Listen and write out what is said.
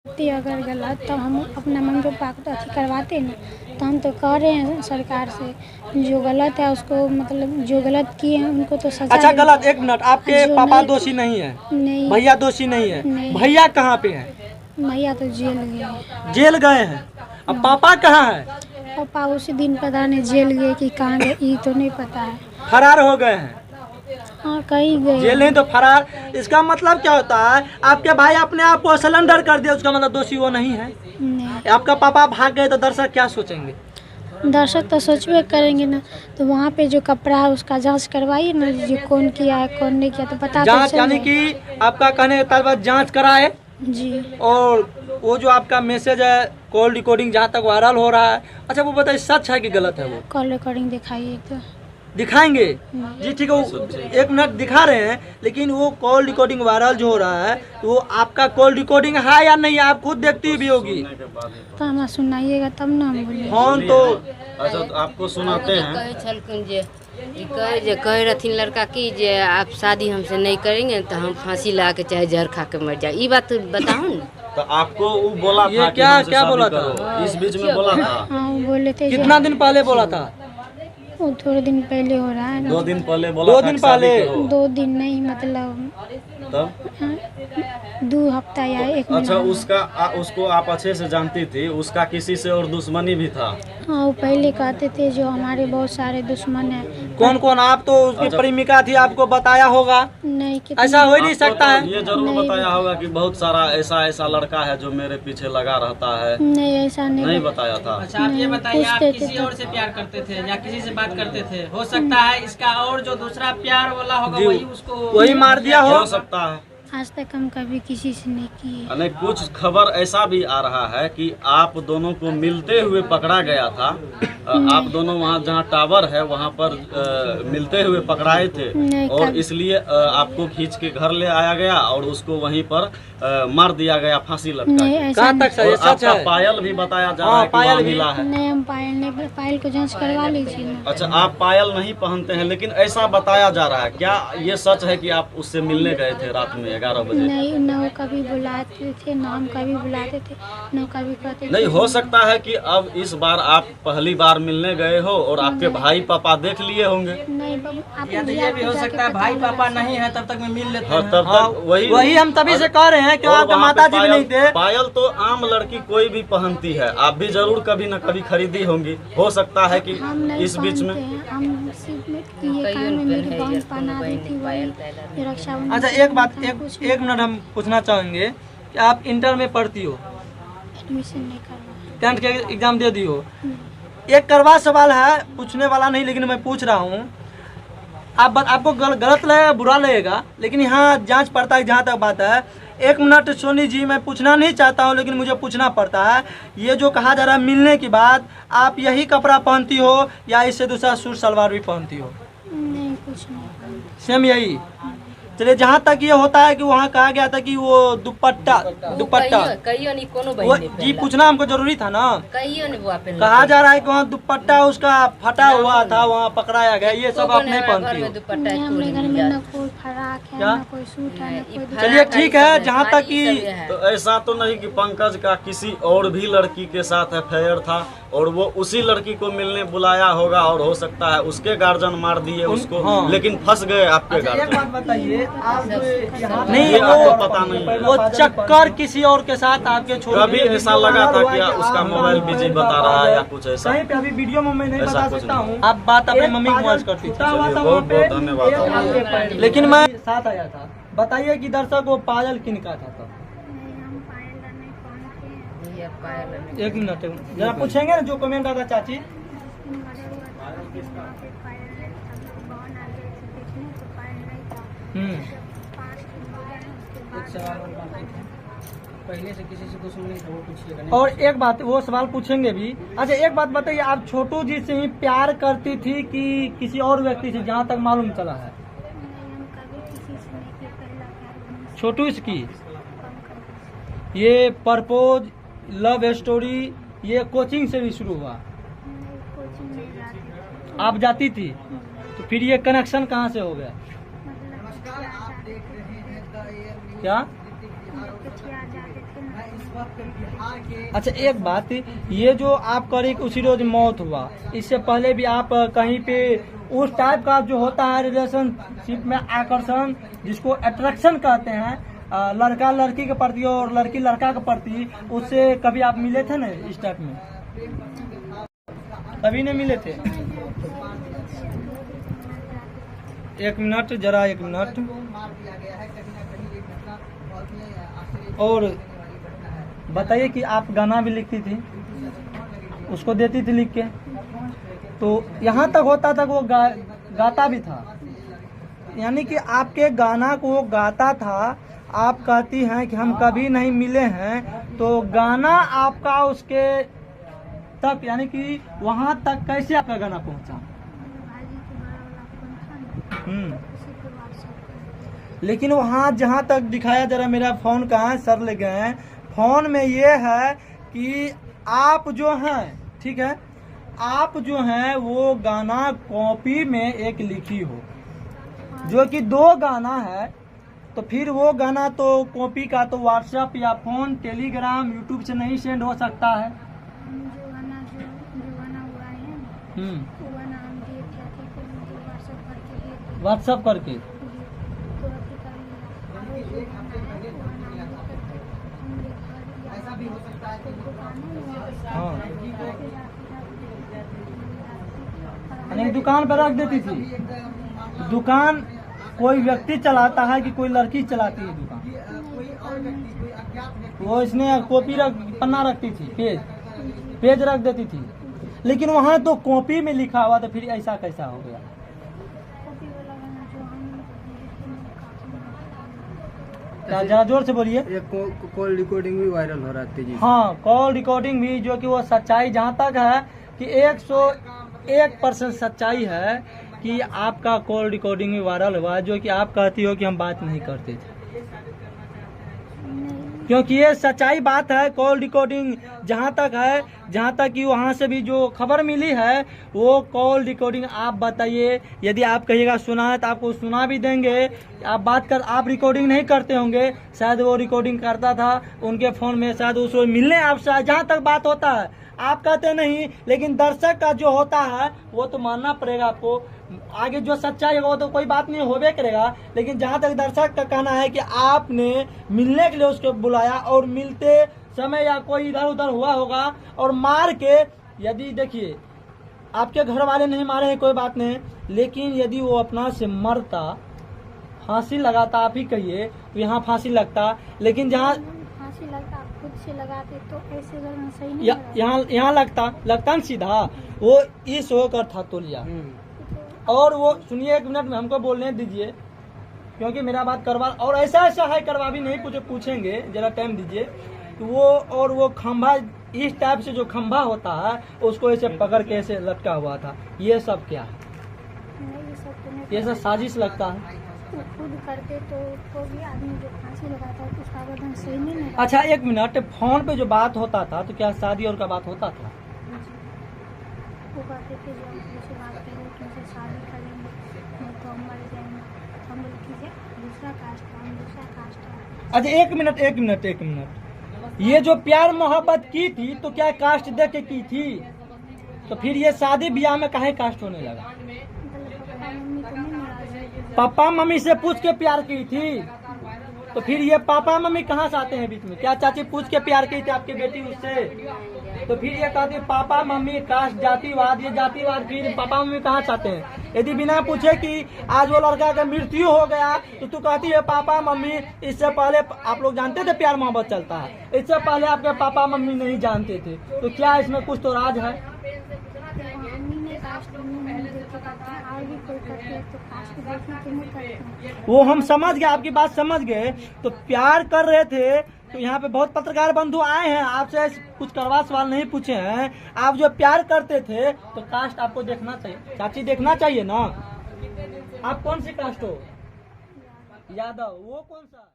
अगर गलत तो हम अपना मम्मी पापा को तो अथी करवाते ना, तो हम तो कह रहे हैं सरकार से जो गलत है उसको, मतलब जो गलत किए हैं उनको तो सजा। अच्छा गलत, एक मिनट, आपके पापा दोषी नहीं है? नहीं। भैया दोषी नहीं है? भैया कहाँ पे हैं? भैया तो जेल गए। जेल गए हैं। अब पापा कहाँ है? पापा उसी दिन पता नहीं जेल गए कि कहाँ गए, ये तो नहीं पता है। फरार हो गए हैं? हाँ कहीं गए। जेल नहीं तो फरार। इसका मतलब क्या होता है? आपके भाई अपने आप को सिलेंडर कर दिया, उसका मतलब दोषी वो नहीं है? नहीं। आपका पापा भाग गए तो दर्शक क्या सोचेंगे? दर्शक तो सोचबे करेंगे ना। तो वहाँ पे जो कपड़ा है उसका जांच करवाइए ना, जो कौन किया है कौन नहीं किया, तो पता जांच तो यानी कि आपका कहने का तात्पर्य जांच कराए जी। और वो जो आपका मैसेज है कॉल रिकॉर्डिंग जहाँ तक वायरल हो रहा है, अच्छा वो बताइए सच है कि गलत है? वो कॉल रिकॉर्डिंग दिखाइए तो दिखाएंगे जी, ठीक है, वो 1 मिनट दिखा रहे हैं। लेकिन वो कॉल रिकॉर्डिंग वायरल जो हो रहा है वो आपका कॉल रिकॉर्डिंग है या नहीं, आप खुद देखती भी होगी। तो हमें सुनाइएगा तब ना हम बोलेंगे। फोन तो अच्छा तो आपको सुनाते हैं। कहे रहथिन लड़का की जे आप शादी हमसे नहीं करेंगे तो हम फांसी ला के चाहे जहर खा के मर जाए, ये बात तो बताओ ना। तो आपको वो बोला ये था क्या कि क्या बोला था? इस बीच में बोला था? हाँ वो बोले थे। कितना दिन पहले बोला था? वो थोड़े दिन पहले हो रहा है ना। 2 दिन पहले बोला 2 था दिन कि शादी पहले? करो। 2 दिन नहीं, मतलब तब 2 हफ्ता या 1 अच्छा महीना। उसको आप अच्छे से जानती थी, उसका किसी से और दुश्मनी भी था? हाँ वो पहले कहते थे जो हमारे बहुत सारे दुश्मन हैं। कौन कौन? आप तो उसकी अच्छा। प्रेमिका थी, आपको बताया होगा। नहीं कितना ऐसा हो ही नहीं आपको सकता तो है। ये जरूर नहीं बताया होगा कि बहुत सारा ऐसा लड़का है जो मेरे पीछे लगा रहता है। नहीं ऐसा नहीं बताया था? अच्छा आप ये बताइए, आप किसी और से प्यार करते थे या किसी से बात करते थे? हो सकता है इसका और जो दूसरा प्यार वाला होगा जी, वही उसको वही मार दिया हो सकता है। आज तक हम कभी किसी से नहीं किए। नहीं, कुछ खबर ऐसा भी आ रहा है कि आप दोनों को मिलते हुए पकड़ा गया था। आप दोनों वहाँ जहाँ टावर है वहाँ पर मिलते हुए पकड़ाए थे नहीं, और इसलिए आपको खींच के घर ले आया गया और उसको वहीं पर मार दिया गया, फांसी लटका नहीं के। ऐसा कहाँ तक सही और सच आपका है? पायल भी बताया जा हाँ, रहा है कि पायल वहाँ भी। मिला है। नहीं हम पायल को जांच करवा लीजिए ना। अच्छा आप पायल नहीं पहनते हैं, लेकिन ऐसा बताया जा रहा है, क्या ये सच है कि आप उससे मिलने गए थे रात में 11 बजे? नहीं ना वो कभी बुलाते थे ना हम कभी बुलाते थे ना कभी कहते थे। नहीं, हो सकता है कि अब इस बार आप पहली बार मिलने गए हो और आपके भाई पापा देख लिए होंगे। नहीं बाबू आप या तो ये भी हो सकता है भाई पापा नहीं है तब तक में मिल लेते हाँ, हैं। तब हाँ, तक वही हम तभी से कह रहे हैं कि और आपके वहाँ पे माता जी भी नहीं थे। पायल तो आम लड़की कोई भी पहनती है, आप भी जरूर कभी न कभी खरीदी होंगी। हो सकता है कि हम नहीं इस बीच में। पहनते हैं, हम सिर्फ ये कान में मेरी बहन पहना दी थी वही ये रक्षाबंधन। अच्छा एक बात, एक मिनट हम पूछना चाहेंगे कि आप इंटर में पढ़ती हो, एडमिशन नहीं करवा। 10th के एग्जाम दे दी हो। एक करवा सवाल है, पूछने वाला नहीं लेकिन मैं पूछ रहा हूँ। आपको गलत लगेगा, बुरा लगेगा, लेकिन यहाँ जांच पड़ता है। जहाँ तक बात है, 1 मिनट सोनी जी, मैं पूछना नहीं चाहता हूँ लेकिन मुझे पूछना पड़ता है। ये जो कहा जा रहा है मिलने के बाद आप यही कपड़ा पहनती हो या इससे दूसरा सूट सलवार भी पहनती हो? नहीं कुछ नहीं पहनते। सेम यही। चलिए, जहाँ तक ये होता है कि वहाँ कहा गया था कि वो दुपट्टा वो जी पूछना हमको जरूरी था ना। कहा जा रहा है कि वहाँ दुपट्टा उसका फटा हुआ था, वहाँ पकड़ाया गया। ये सब आप नहीं पहनती हो? नहीं हमारे घर में ना कोई फराक है क्या? ना कोई सूट है ना कोई। चलिए ठीक है, जहाँ तक कि तो ऐसा तो नहीं कि पंकज का किसी और भी लड़की के साथ अफेयर था और वो उसी लड़की को मिलने बुलाया होगा और हो सकता है उसके गार्जियन मार दिए उसको। हाँ। लेकिन फंस गए आपके एक गार्जियन। बात बताइए, आप यहाँ नहीं, नहीं, आपको पता नहीं है। वो चक्कर किसी और के साथ आपके छोड़ कभी ऐसा लगा था कि उसका मोबाइल बिजी बता रहा है या कुछ ऐसा? कहीं पे अभी वीडियो में मैं नहीं ऐसा बता कुछ सकता नहीं। हूँ। आप बात अपने मम्मी को आज करती थी। बहुत बहुत धन्यवाद। लेकिन मैं साथ आया था। बताइए कि दर्शक वो पायल किनका था तब? नहीं हम पायल नहीं पहनते हैं। 1 मिनट जरा पूछेंगे ना जो कमेंट आता चाची। पहले से किसी से दुश्मनी वो पूछिएगा नहीं। और एक बात, वो सवाल पूछेंगे भी। अच्छा एक बात बताइए, आप छोटू जी से ही प्यार करती थी कि किसी और व्यक्ति से, जहाँ तक मालूम चला है? छोटू इसकी ये परपोज लव स्टोरी ये कोचिंग से भी शुरू हुआ? आप जाती थी तो फिर ये कनेक्शन कहाँ से हो गया? क्या अच्छा एक बात, ये जो आप करी उसी रोज मौत हुआ, इससे पहले भी आप कहीं पे उस टाइप का जो होता है रिलेशनशिप में आकर्षण, जिसको अट्रैक्शन कहते हैं, लड़का लड़की के प्रति और लड़की लड़का के प्रति, उससे कभी आप मिले थे ना इस टाइप में? कभी नहीं मिले थे? एक मिनट जरा, एक मिनट। और बताइए कि आप गाना भी लिखती थी, उसको देती थी लिख के, तो यहाँ तक होता था कि वो गाता भी था, यानी कि आपके गाना को गाता था। आप कहती हैं कि हम कभी नहीं मिले हैं, तो गाना आपका उसके तक, यानी कि वहाँ तक कैसे आपका गाना पहुँचा? लेकिन वहाँ जहाँ तक दिखाया, जरा मेरा फोन कहाँ है, सर ले गए हैं, फोन में ये है कि आप जो हैं, ठीक है, आप जो हैं वो गाना कॉपी में एक लिखी हो, जो कि 2 गाना है, तो फिर वो गाना तो कॉपी का तो व्हाट्सएप या फोन, टेलीग्राम, यूट्यूब से नहीं सेंड हो सकता है। जो गाना हुआ है वो गाना हम दिए थे व्हाट्सएप करके। हाँ, यानी दुकान पर रख देती थी। दुकान कोई व्यक्ति चलाता है कि कोई लड़की चलाती है दुकान? वो इसने कॉपी पन्ना रखती थी, पेज रख देती थी, लेकिन वहाँ तो कॉपी में लिखा हुआ, तो फिर ऐसा कैसा हो गया? क्या, जरा जोर से बोलिए। कॉल रिकॉर्डिंग भी वायरल हो रहा है तेजी। हाँ, कॉल रिकॉर्डिंग भी, जो कि वो सच्चाई जहाँ तक है कि 101% सच्चाई है कि आपका कॉल रिकॉर्डिंग भी वायरल हुआ, जो कि आप कहती हो कि हम बात नहीं करते थे, क्योंकि ये सच्चाई बात है। कॉल रिकॉर्डिंग जहाँ तक है, जहाँ तक कि वहाँ से भी जो खबर मिली है, वो कॉल रिकॉर्डिंग, आप बताइए, यदि आप कहिएगा सुना है तो आपको सुना भी देंगे। आप रिकॉर्डिंग नहीं करते होंगे, शायद वो रिकॉर्डिंग करता था उनके फोन में, शायद उसको मिलने आपसे जहाँ तक बात होता है, आप कहते नहीं, लेकिन दर्शक का जो होता है वो तो मानना पड़ेगा आपको। आगे जो सच्चाई है वो तो कोई बात नहीं होबे करेगा, लेकिन जहाँ तक दर्शक का कहना है कि आपने मिलने के लिए उसको बुलाया, और मिलते समय या कोई इधर उधर हुआ होगा और मार के, यदि देखिए आपके घर वाले नहीं मारे हैं कोई बात नहीं, लेकिन यदि वो अपना से मरता, फांसी लगाता, आप ही कहिए, तो यहाँ फांसी लगता, लेकिन जहाँ फांसी लगता खुद से लगाते तो ऐसे करना सही नहीं। यहाँ लगता न सीधा, वो इस होकर था तो लिया। और वो सुनिए, 1 मिनट में हमको बोलने दीजिए, क्योंकि मेरा बात करवा, और ऐसा है करवा भी नहीं, पूछेंगे, जरा टाइम दीजिए। तो वो खंभा, इस टाइप से जो खंभा होता है उसको ऐसे पकड़ के ऐसे लटका हुआ था, ये सब क्या है? ये सब साजिश लगता है। खुद करते तो कोई भी आदमी जो फांसी लगाता है उसका गर्दन सही नहीं। अच्छा 1 मिनट, फोन पे जो बात होता था तो क्या शादी और का बात होता था? वो कहते थे जो हमसे बात करें, तुमसे शादी करेंगे, नहीं तो हम मर जाएंगे, हम बोले दूसरा कास्ट है, हम दूसरा कास्ट है। अच्छा 1 मिनट, ये जो प्यार मोहब्बत की थी तो क्या कास्ट देख के की थी? तो फिर ये शादी ब्याह में काहे कास्ट होने लगा? पापा मम्मी से पूछ के प्यार की थी, तो फिर ये पापा मम्मी कहाँ से आते हैं बीच में? क्या चाची पूछ के प्यार की थी आपकी बेटी उससे? तो फिर ये कहते पापा मम्मी, कास्ट, जातिवाद, ये जातिवाद, फिर पापा मम्मी कहाँ से आते हैं? यदि बिना पूछे कि आज वो लड़का का मृत्यु हो गया तो तू कहती है पापा मम्मी। इससे पहले आप लोग जानते थे प्यार मोहब्बत चलता है, इससे पहले आपके पापा मम्मी नहीं जानते थे, तो क्या इसमें कुछ तो राज है? वो हम समझ गए, आपकी बात समझ गए। तो प्यार कर रहे थे तो यहाँ पे बहुत पत्रकार बंधु आए हैं, आपसे कुछ करवा सवाल नहीं पूछे हैं। आप जो प्यार करते थे तो कास्ट आपको देखना चाहिए, चाची देखना चाहिए ना। आप कौन सी कास्ट हो? यादव। वो कौन सा?